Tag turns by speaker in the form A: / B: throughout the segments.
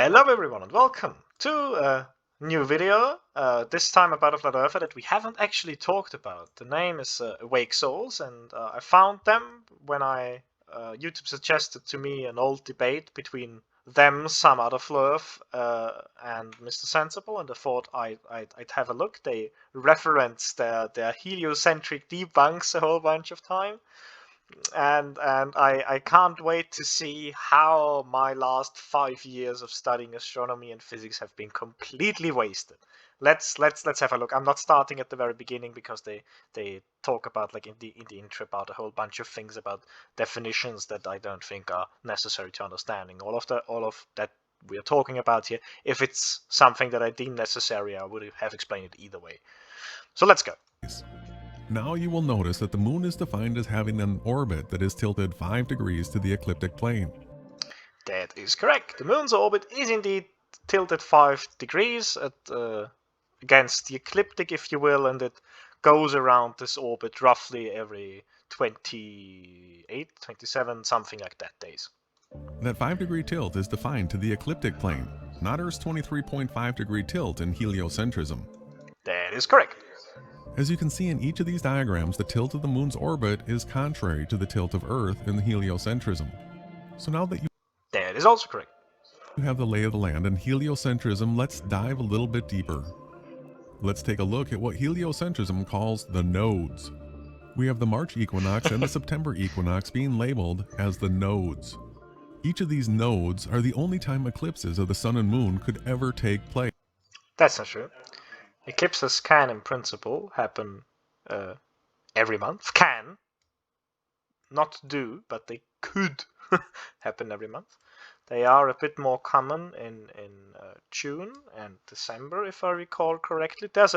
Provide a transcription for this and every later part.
A: Hello everyone and welcome to a new video, this time about a flat earther that we haven't actually talked about. The name is Awake Souls, and I found them when YouTube suggested to me an old debate between them, some other flurf, and Mr. Sensible, and I thought I'd have a look. They referenced their heliocentric debunks a whole bunch of time. And I can't wait to see how my last 5 years of studying astronomy and physics have been completely wasted. Let's have a look. I'm not starting at the very beginning because they talk about, like, in the intro, about a whole bunch of things about definitions that I don't think are necessary to understanding. All of that we are talking about here, if it's something that I deem necessary, I would have explained it either way. So let's go.
B: Now you will notice that the moon is defined as having an orbit that is tilted 5 degrees to the ecliptic plane.
A: That is correct. The moon's orbit is indeed tilted 5 degrees against the ecliptic, if you will, and it goes around this orbit roughly every 28, 27, something like that days.
B: That 5-degree tilt is defined to the ecliptic plane, not Earth's 23.5-degree tilt in heliocentrism.
A: That is correct.
B: As you can see in each of these diagrams, the tilt of the moon's orbit is contrary to the tilt of Earth in the heliocentrism. So now that
A: that is also correct.
B: You have the lay of the land in heliocentrism, let's dive a little bit deeper. Let's take a look at what heliocentrism calls the nodes. We have the March equinox and the September equinox being labeled as the nodes. Each of these nodes are the only time eclipses of the sun and moon could ever take place.
A: That's not true. Eclipses can, in principle, happen every month. Can. Not do, but they could happen every month. They are a bit more common in June and December, if I recall correctly. There's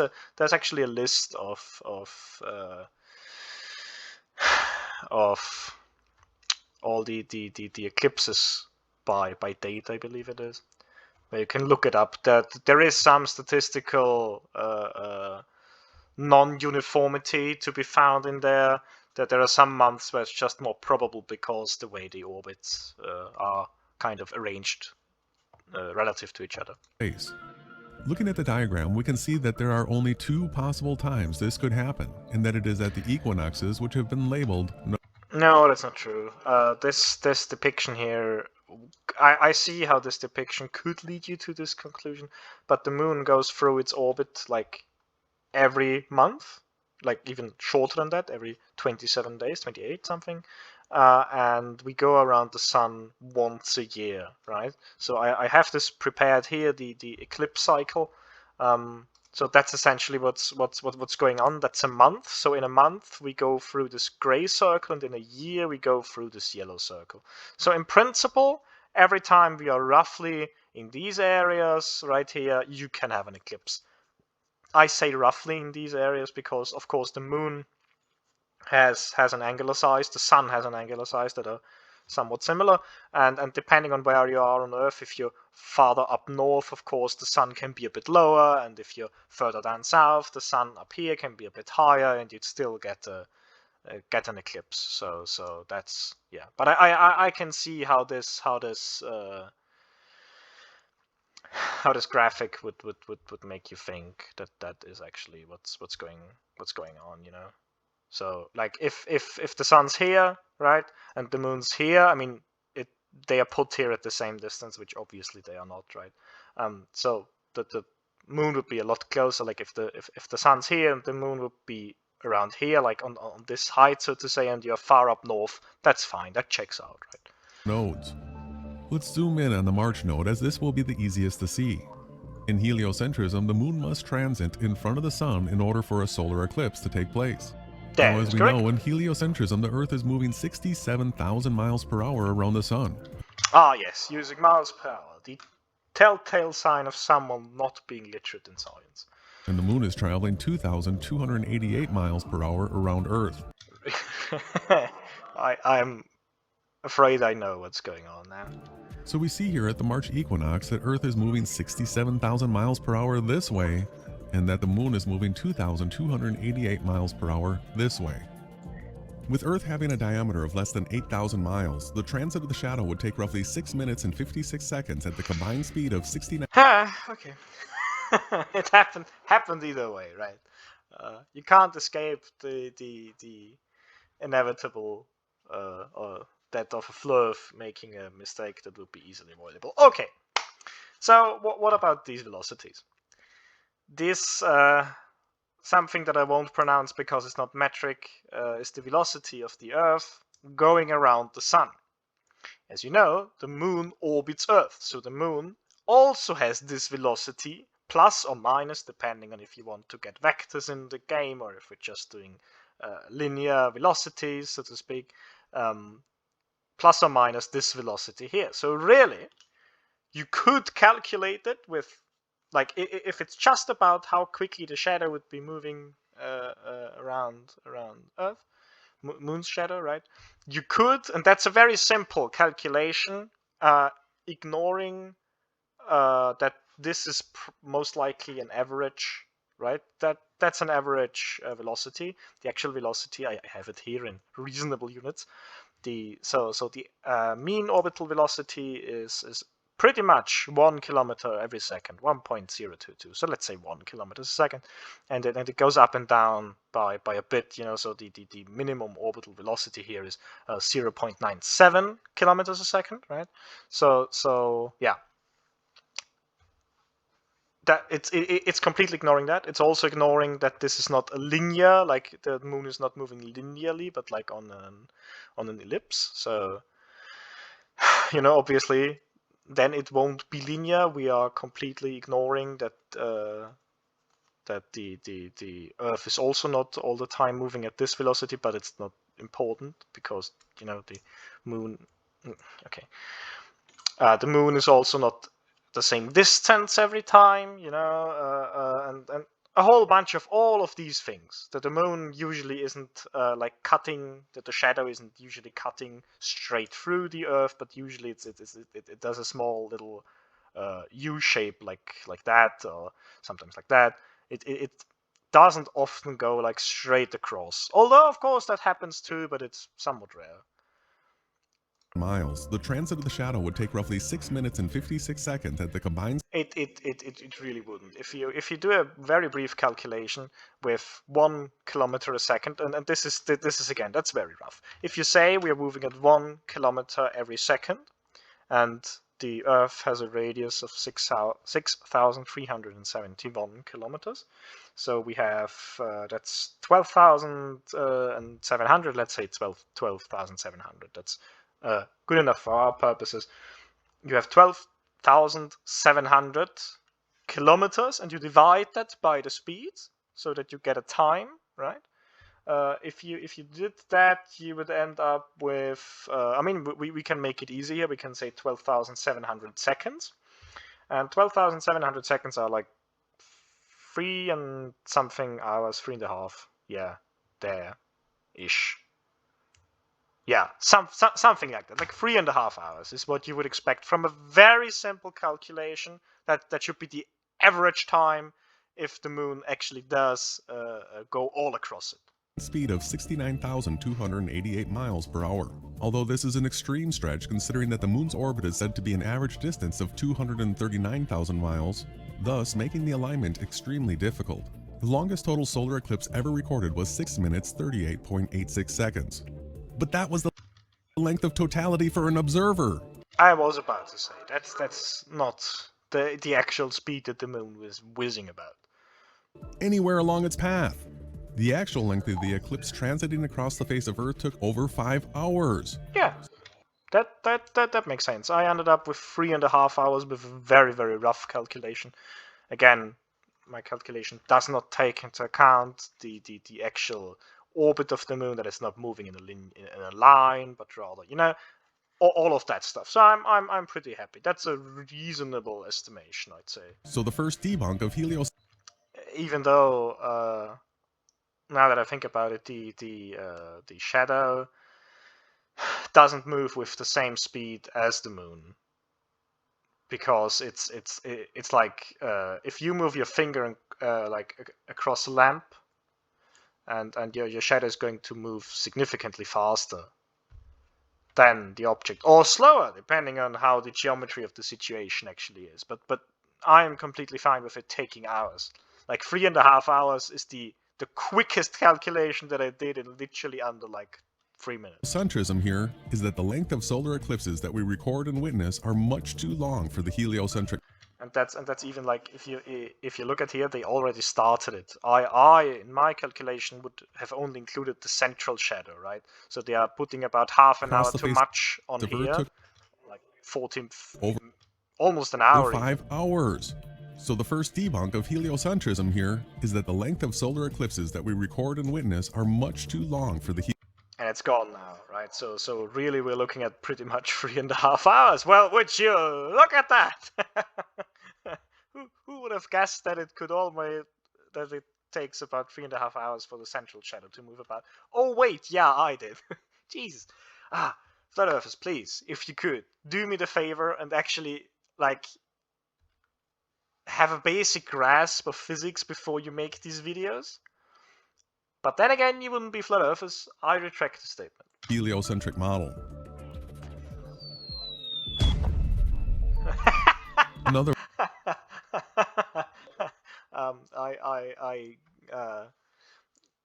A: actually a list of all the eclipses by date, I believe it is. You can look it up. That there is some statistical non-uniformity to be found in there. That there are some months where it's just more probable because the way the orbits are kind of arranged relative to each other.
B: Looking at the diagram, we can see that there are only 2 possible times this could happen, and that it is at the equinoxes, which have been labeled.
A: No, that's not true. This depiction here, I see how this depiction could lead you to this conclusion, but the moon goes through its orbit like every month, like even shorter than that, every 27 days, 28 something, and we go around the sun once a year, right? So I have this prepared here, the eclipse cycle. So that's essentially what's going on. That's a month. So in a month we go through this gray circle, and in a year we go through this yellow circle. So in principle, every time we are roughly in these areas right here, you can have an eclipse. I say roughly in these areas because, of course, the moon has an angular size, the sun has an angular size that are somewhat similar, and depending on where you are on Earth, if you're farther up north, of course, the sun can be a bit lower, and if you're further down south, the sun up here can be a bit higher, and you'd still get an eclipse. So that's, yeah. But I can see how this graphic would make you think that is actually what's going on, you know. So, like, if the sun's here, right, and the moon's here, I mean, they are put here at the same distance, which obviously they are not, right? So the moon would be a lot closer. Like, if the sun's here and the moon would be around here, like on this height, so to say, and you're far up north, that's fine. That checks out, right?
B: Nodes. Let's zoom in on the March node, as this will be the easiest to see. In heliocentrism, the moon must transit in front of the sun in order for a solar eclipse to take place. Now, as we know, in heliocentrism, the Earth is moving 67,000 miles per hour around the sun.
A: Ah, yes, using miles per hour, the telltale sign of someone not being literate in science.
B: And the moon is traveling 2,288 miles per hour around Earth.
A: I'm afraid I know what's going on now.
B: So we see here at the March equinox that Earth is moving 67,000 miles per hour this way, and that the moon is moving 2,288 miles per hour this way. With Earth having a diameter of less than 8,000 miles, the transit of the shadow would take roughly 6 minutes and 56 seconds at the combined speed of 69.
A: Okay. It happened either way, right? You can't escape the inevitable or death of a fluff making a mistake that would be easily avoidable. Okay, so what about these velocities? This something that I won't pronounce because it's not metric is the velocity of the Earth going around the Sun. As you know, the Moon orbits Earth, so the Moon also has this velocity, plus or minus, depending on if you want to get vectors in the game or if we're just doing linear velocities, so to speak, plus or minus this velocity here. So really, you could calculate it with, like, if it's just about how quickly the shadow would be moving around Earth, Moon's shadow, right? You could, and that's a very simple calculation, ignoring that this is most likely an average, right? That's an average velocity. The actual velocity, I have it here in reasonable units. So the mean orbital velocity is pretty much 1 kilometer every second, 1.022. So let's say 1 kilometer a second, and it goes up and down by a bit, you know. So the minimum orbital velocity here is 0.97 kilometers a second, right? So yeah. That it's completely ignoring that. It's also ignoring that this is not a linear, like the Moon is not moving linearly, but like on an ellipse. So, you know, obviously, then it won't be linear. We are completely ignoring that that the Earth is also not all the time moving at this velocity, but it's not important because, you know, the Moon. Okay, the Moon is also not the same distance every time, you know, and a whole bunch of all of these things. That the Moon usually isn't like cutting, that the shadow isn't usually cutting straight through the Earth, but usually it does a small little U shape like that, or sometimes like that. It doesn't often go like straight across. Although of course that happens too, but it's somewhat rare.
B: Miles, the transit of the shadow would take roughly 6 minutes and 56 seconds at the combined.
A: It really wouldn't. If you do a very brief calculation with 1 kilometer a second, and this is again, that's very rough. If you say we are moving at 1 kilometer every second, and the Earth has a radius of 6,371 kilometers, so we have that's 12,700. Let's say 12,700. That's good enough for our purposes. You have 12,700 kilometers, and you divide that by the speed so that you get a time, right? If you did that, you would end up with. I mean, we can make it easier. We can say 12,700 seconds, and 12,700 seconds are like 3 and something hours, 3.5. Yeah, there, ish. Yeah, something like that. Like 3.5 hours is what you would expect from a very simple calculation. That should be the average time if the Moon actually does go all across it.
B: Speed of 69,288 miles per hour. Although this is an extreme stretch considering that the Moon's orbit is said to be an average distance of 239,000 miles, thus making the alignment extremely difficult. The longest total solar eclipse ever recorded was 6 minutes 38.86 seconds. But that was the length of totality for an observer.
A: I was about to say that's not the actual speed that the Moon was whizzing about.
B: Anywhere along its path. The actual length of the eclipse transiting across the face of Earth took over 5 hours.
A: Yeah, that makes sense. I ended up with 3.5 hours with a very, very rough calculation. Again, my calculation does not take into account the actual orbit of the Moon, that it's not moving in a line, but rather, you know, all of that stuff. So I'm pretty happy. That's a reasonable estimation, I'd say.
B: So the first debunk of helios.
A: Even though now that I think about it, the shadow doesn't move with the same speed as the Moon, because it's like if you move your finger like across a lamp, and your shadow is going to move significantly faster than the object, or slower, depending on how the geometry of the situation actually is. But I am completely fine with it taking hours. Like 3.5 hours is the quickest calculation that I did in literally under like 3 minutes.
B: Centrism here is that the length of solar eclipses that we record and witness are much too long for the heliocentric.
A: And that's even like if you look at here, they already started it. I in my calculation would have only included the central shadow, right? So they are putting about half an hour too much on here, like 14, almost an hour.
B: 5 hours. So the first debunk of heliocentrism here is that the length of solar eclipses that we record and witness are much too long for the
A: and it's gone now, right? So really we're looking at pretty much 3.5 hours. Well, would you look at that? Who would have guessed that it takes about 3.5 hours for the central shadow to move about? Oh wait, yeah, I did. Jesus. Flat Earthers, please, if you could, do me the favor and actually like have a basic grasp of physics before you make these videos. But then again, you wouldn't be Flat Earthers. I retract the statement.
B: Heliocentric model. Another.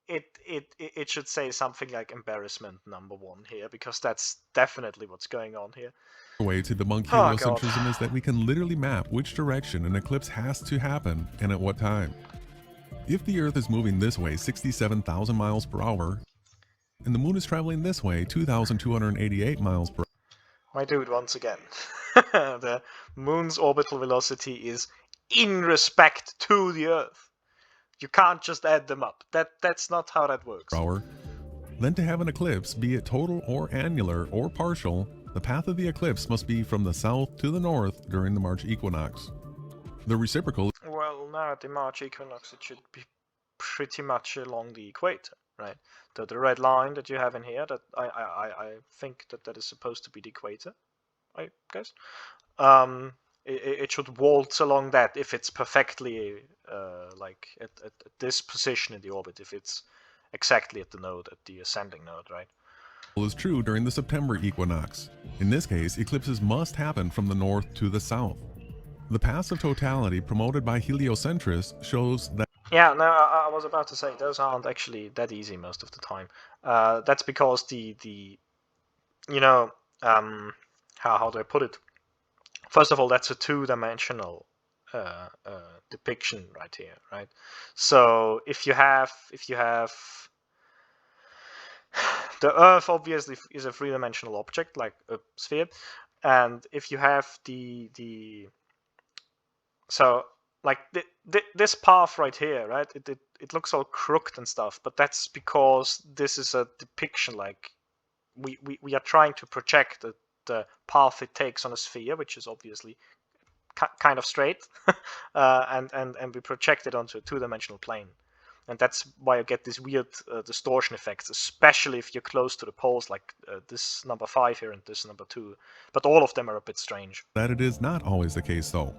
A: It should say something like embarrassment number 1 here, because that's definitely what's going on here.
B: The way to debunk heliocentrism is that we can literally map which direction an eclipse has to happen and at what time. If the Earth is moving this way 67,000 miles per hour, and the Moon is traveling this way 2,288 miles per hour.
A: My dude, once again, the Moon's orbital velocity is in respect to the Earth. You can't just add them up. That's not how that works.
B: Then to have an eclipse, be it total or annular or partial, the path of the eclipse must be from the south to the north during the March equinox. The reciprocal.
A: Well, now at the March equinox, it should be pretty much along the equator, right? The red line that you have in here, that I think that is supposed to be the equator, I guess. It should waltz along that if it's perfectly like at this position in the orbit, if it's exactly at the node, at the ascending node, right?
B: Is true during the September equinox. In this case, eclipses must happen from the north to the south. The path of totality promoted by heliocentrists shows that.
A: Yeah, no, I was about to say those aren't actually that easy most of the time. That's because the you know how do I put it? First of all, that's a 2-dimensional depiction right here, right? So if you have the Earth obviously is a 3-dimensional object like a sphere, and if you have so like this path right here, right? It looks all crooked and stuff, but that's because this is a depiction. Like we are trying to project the path it takes on a sphere, which is obviously kind of straight, and we project it onto a 2-dimensional plane. And that's why you get these weird distortion effects, especially if you're close to the poles, like this number 5 here and this number 2. But all of them are a bit strange.
B: That it is not always the case, though.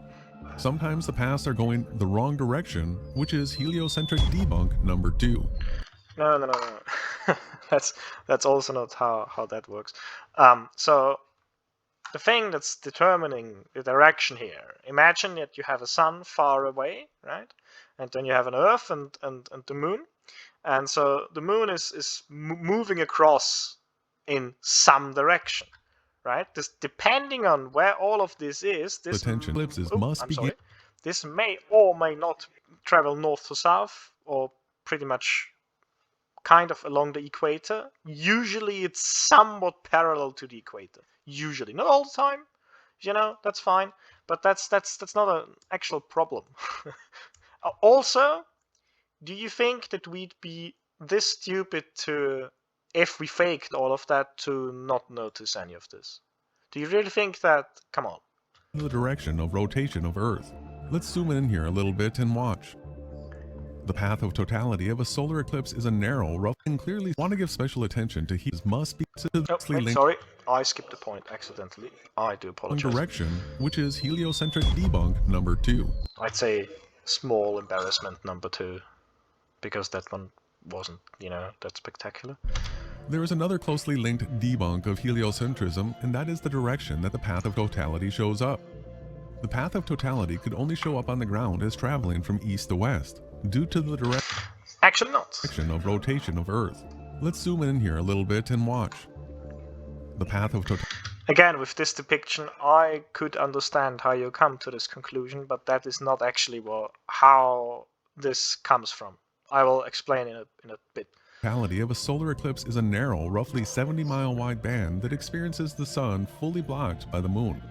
B: Sometimes the paths are going the wrong direction, which is heliocentric debunk number 2.
A: No. that's also not how that works. So the thing that's determining the direction here, imagine that you have a sun far away, right? And then you have an Earth and the Moon. And so the Moon is moving across in some direction, right? This, depending on where all of this is, this
B: ellipses must begin.
A: This may or may not travel north to south, or pretty much kind of along the equator. Usually it's somewhat parallel to the equator. Usually, not all the time, that's fine, but that's not an actual problem. Also, do you think that we'd be this stupid to, if we faked all of that, to not notice any of this? Do you really think that? Come on.
B: The direction of rotation of Earth. Let's zoom in here a little bit and watch. The path of totality of a solar eclipse is a narrow, rough, and clearly want to give special attention to heat must be
A: linked. Sorry, I skipped a point accidentally. I do apologize.
B: Direction, which is heliocentric debunk number 2.
A: I'd say small embarrassment number 2, because that one wasn't, that spectacular.
B: There is another closely linked debunk of heliocentrism, and that is the direction that the path of totality shows up. The path of totality could only show up on the ground as traveling from east to west, due to the
A: Actually not.
B: direction of rotation of Earth. Let's zoom in here a little bit and watch. The path of totality.
A: Again, with this depiction, I could understand how you come to this conclusion, but that is not actually how this comes from. I will explain in a bit.
B: The totality of a solar eclipse is a narrow, roughly 70-mile wide band that experiences the sun fully blocked by the moon.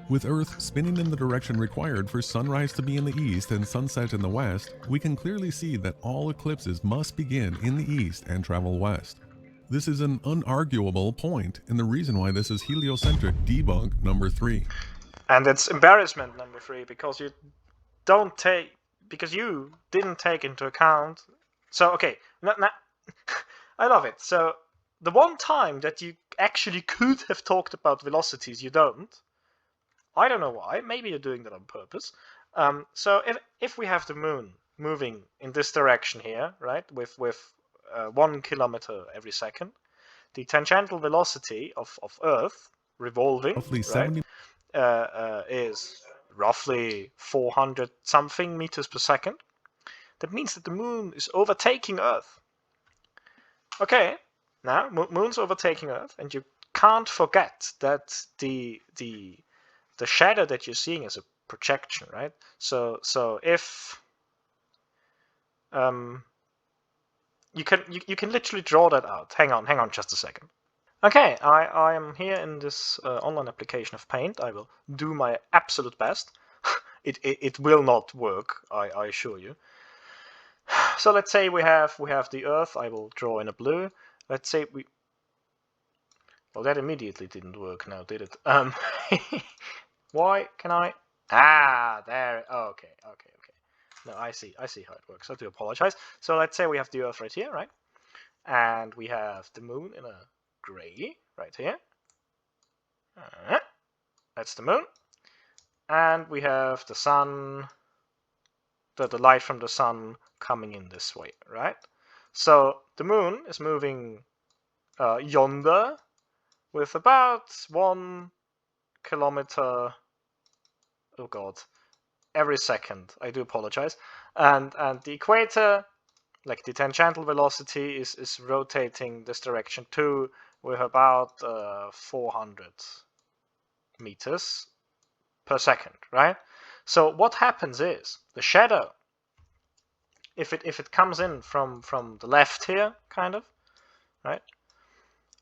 B: With Earth spinning in the direction required for sunrise to be in the east and sunset in the west, we can clearly see that all eclipses must begin in the east and travel west. This is an unarguable point, and the reason why this is heliocentric debunk number 3.
A: And it's embarrassment number 3, because you didn't take into account. So okay, I love it. So the one time that you actually could have talked about velocities, you don't. I don't know why. Maybe you're doing that on purpose. So if we have the moon moving in this direction here, right, with 1 kilometer every second, the tangential velocity of Earth revolving,
B: Roughly
A: right, is roughly 400 something meters per second. That means that the moon is overtaking Earth. Okay, now moon's overtaking Earth, and you can't forget that the shadow that you're seeing is a projection, right? So if you can literally draw that out. Hang on just a second. Okay, I am here in this online application of Paint. I will do my absolute best. It will not work, I assure you. So let's say we have the Earth. I will draw in a blue. Let's say well, that immediately didn't work now, did it? Why can I? There. Oh, okay. No, I see how it works. I do apologize. So let's say we have the Earth right here, right? And we have the moon in a gray right here. That's the moon. And we have the sun, the light from the sun coming in this way, right? So the moon is moving yonder with about 1 kilometer, oh god, every second. I do apologize. And the equator, like the tangential velocity, is rotating this direction too with about 400 meters per second, right? So what happens is the shadow, if it comes in from the left here, kind of, right,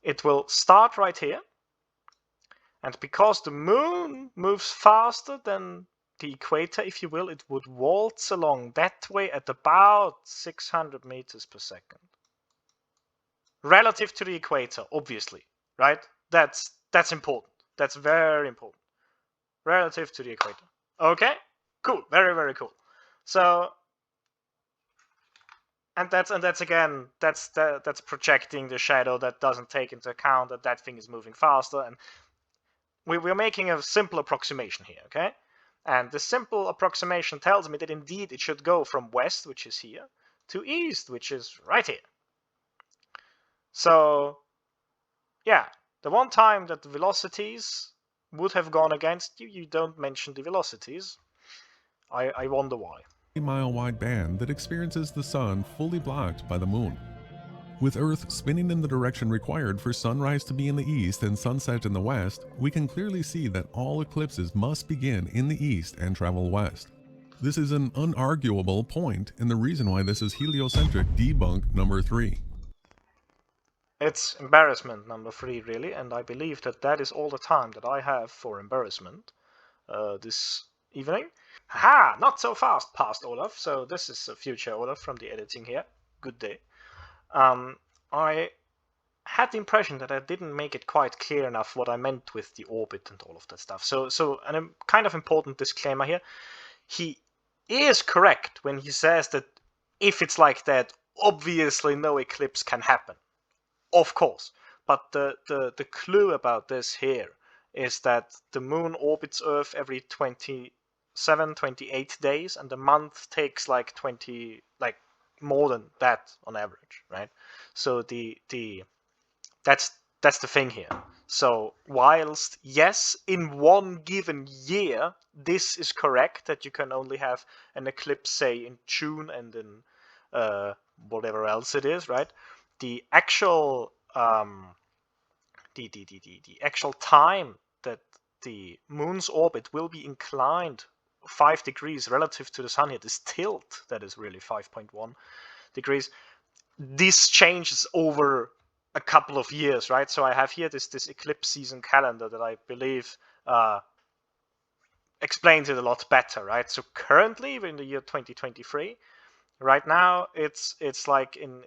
A: it will start right here, and because the moon moves faster than the equator, if you will, it would waltz along that way at about 600 meters per second. Relative to the equator, obviously, right? That's important. That's very important. Relative to the equator. Okay? Cool. Very, very cool. So, and that's again, that's projecting the shadow. That doesn't take into account that thing is moving faster, and we're making a simple approximation here, okay? And the simple approximation tells me that indeed it should go from west, which is here, to east, which is right here. So, yeah, the one time that the velocities would have gone against you, you don't mention the velocities. I wonder why.
B: 50-mile wide band that experiences the sun fully blocked by the moon. With Earth spinning in the direction required for sunrise to be in the east and sunset in the west, we can clearly see that all eclipses must begin in the east and travel west. This is an unarguable point, and the reason why this is heliocentric debunk number 3.
A: It's embarrassment number 3, really, and I believe that is all the time that I have for embarrassment this evening. Ha! Not so fast, past Olaf. So this is a future Olaf from the editing here. Good day. I had the impression that I didn't make it quite clear enough what I meant with the orbit and all of that stuff. So a kind of important disclaimer here. He is correct when he says that if it's like that, obviously no eclipse can happen. Of course. But the clue about this here is that the moon orbits Earth every 28 days, and the month takes like more than that on average, right? So that's the thing here. So whilst yes, in one given year, this is correct that you can only have an eclipse, say in June and in whatever else it is, right? The actual the actual time that the moon's orbit will be inclined 5 degrees relative to the sun here, this tilt that is really 5.1 degrees, this changes over a couple of years, right? So I have here this eclipse season calendar that I believe explains it a lot better, right? So currently, in the year 2023, right now it's like in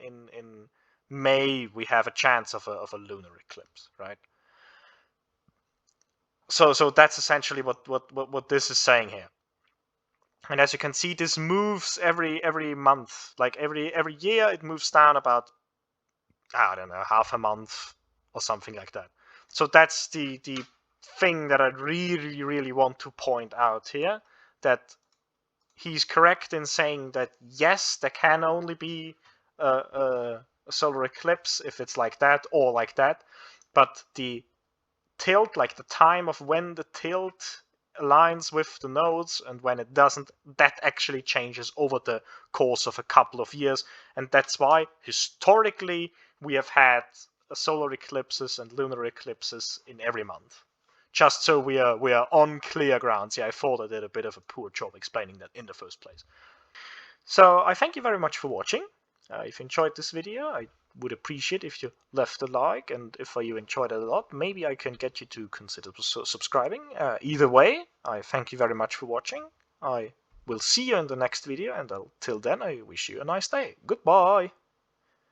A: May we have a chance of a lunar eclipse, right? So that's essentially what this is saying here. And as you can see, this moves every month, like every year it moves down about, I don't know, half a month or something like that. So that's the thing that I really want to point out here, that he's correct in saying that yes, there can only be a solar eclipse if it's like that or like that, but the tilt, like the time of when the tilt aligns with the nodes and when it doesn't, that actually changes over the course of a couple of years. And that's why historically we have had solar eclipses and lunar eclipses in every month. Just so we are on clear grounds. Yeah, I thought I did a bit of a poor job explaining that in the first place. So I thank you very much for watching. If you enjoyed this video, I would appreciate if you left a like, and if you enjoyed it a lot, maybe I can get you to consider subscribing. Either way, I thank you very much for watching. I will see you in the next video, and until then I wish you a nice day. Goodbye!